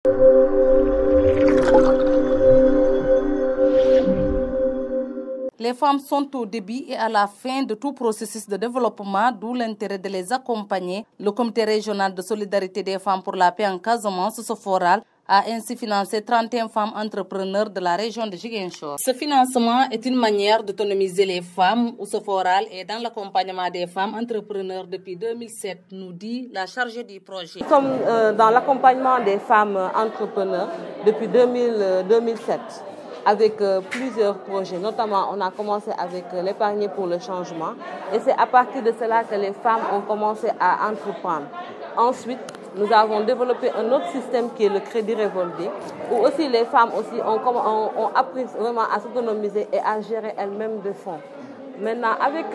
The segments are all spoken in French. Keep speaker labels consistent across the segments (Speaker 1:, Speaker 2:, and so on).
Speaker 1: Les femmes sont au début et à la fin de tout processus de développement, d'où l'intérêt de les accompagner. Le Comité régional de solidarité des femmes pour la paix en Casamance, SOFORAL, a ainsi financé 31 femmes entrepreneurs de la région de Ziguinchor. Ce financement est une manière d'autonomiser les femmes. SOFORAL est dans l'accompagnement des femmes entrepreneurs depuis 2007, nous dit la chargée du projet.
Speaker 2: Nous sommes dans l'accompagnement des femmes entrepreneurs depuis 2007. Avec plusieurs projets, notamment on a commencé avec l'épargne pour le changement et c'est à partir de cela que les femmes ont commencé à entreprendre. Ensuite, nous avons développé un autre système qui est le crédit revolving, où aussi les femmes aussi ont appris vraiment à s'autonomiser et à gérer elles-mêmes des fonds. Maintenant, avec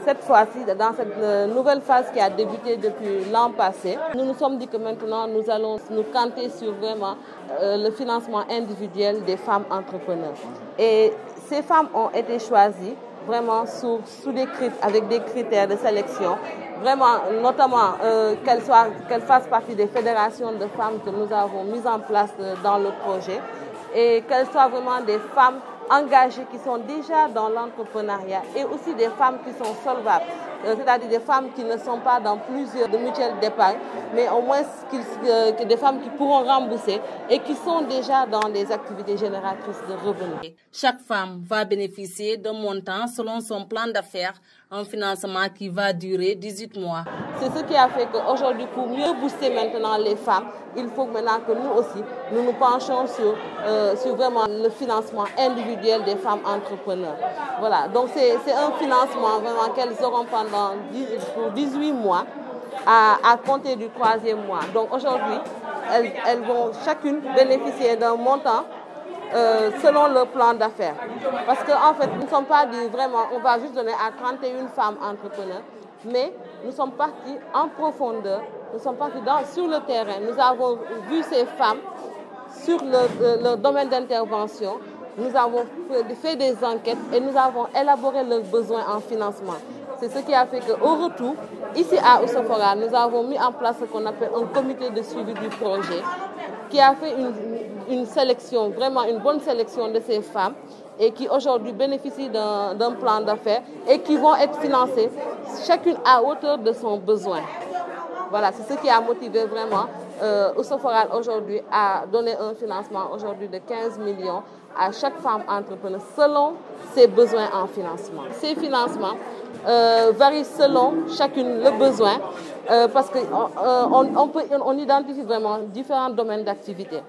Speaker 2: cette fois-ci, dans cette nouvelle phase qui a débuté depuis l'an passé, nous nous sommes dit que maintenant nous allons nous canter sur vraiment le financement individuel des femmes entrepreneurs. Et ces femmes ont été choisies vraiment avec des critères de sélection, vraiment notamment qu'elles fassent partie des fédérations de femmes que nous avons mises en place dans le projet et qu'elles soient vraiment des femmes engagées qui sont déjà dans l'entrepreneuriat et aussi des femmes qui sont solvables, c'est-à-dire des femmes qui ne sont pas dans plusieurs mutuelles d'épargne, mais au moins des femmes qui pourront rembourser et qui sont déjà dans des activités génératrices de revenus.
Speaker 1: Chaque femme va bénéficier d'un montant selon son plan d'affaires, un financement qui va durer 18 mois.
Speaker 2: C'est ce qui a fait qu'aujourd'hui, pour mieux booster maintenant les femmes, il faut maintenant que nous aussi, nous nous penchions sur vraiment le financement individuel des femmes entrepreneurs. Voilà, donc c'est un financement vraiment qu'elles auront pendant 18 mois à compter du 3e mois. Donc aujourd'hui, elles vont chacune bénéficier d'un montant selon leur plan d'affaires. Parce qu'en fait, nous ne sommes pas dit vraiment, on va juste donner à 31 femmes entrepreneurs, mais nous sommes partis en profondeur, nous sommes partis sur le terrain. Nous avons vu ces femmes sur leur domaine d'intervention, nous avons fait des enquêtes et nous avons élaboré leurs besoins en financement. C'est ce qui a fait qu'au retour, ici à SOFORAL, nous avons mis en place ce qu'on appelle un comité de suivi du projet qui a fait une sélection, vraiment une bonne sélection de ces femmes et qui aujourd'hui bénéficient d'un plan d'affaires et qui vont être financées chacune à hauteur de son besoin. Voilà, c'est ce qui a motivé vraiment SOFORAL aujourd'hui à donner un financement aujourd'hui de 15 millions à chaque femme entrepreneur selon ses besoins en financement. Ces financements varient selon chacune le besoin parce qu'on identifie vraiment différents domaines d'activité.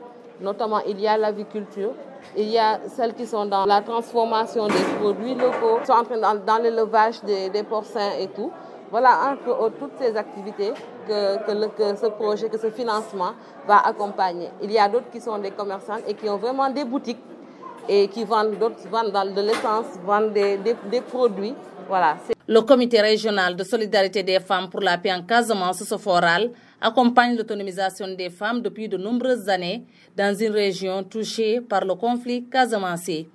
Speaker 2: Notamment, il y a l'aviculture, il y a celles qui sont dans la transformation des produits locaux, qui sont en train dans l'élevage des porcins et tout. Voilà entre toutes ces activités que ce projet, que ce financement va accompagner. Il y a d'autres qui sont des commerçants et qui ont vraiment des boutiques et qui vendent de l'essence, vendent des produits. Voilà.
Speaker 1: Le Comité régional de solidarité des femmes pour la paix en Casamance, SOFORAL, accompagne l'autonomisation des femmes depuis de nombreuses années dans une région touchée par le conflit casamancé.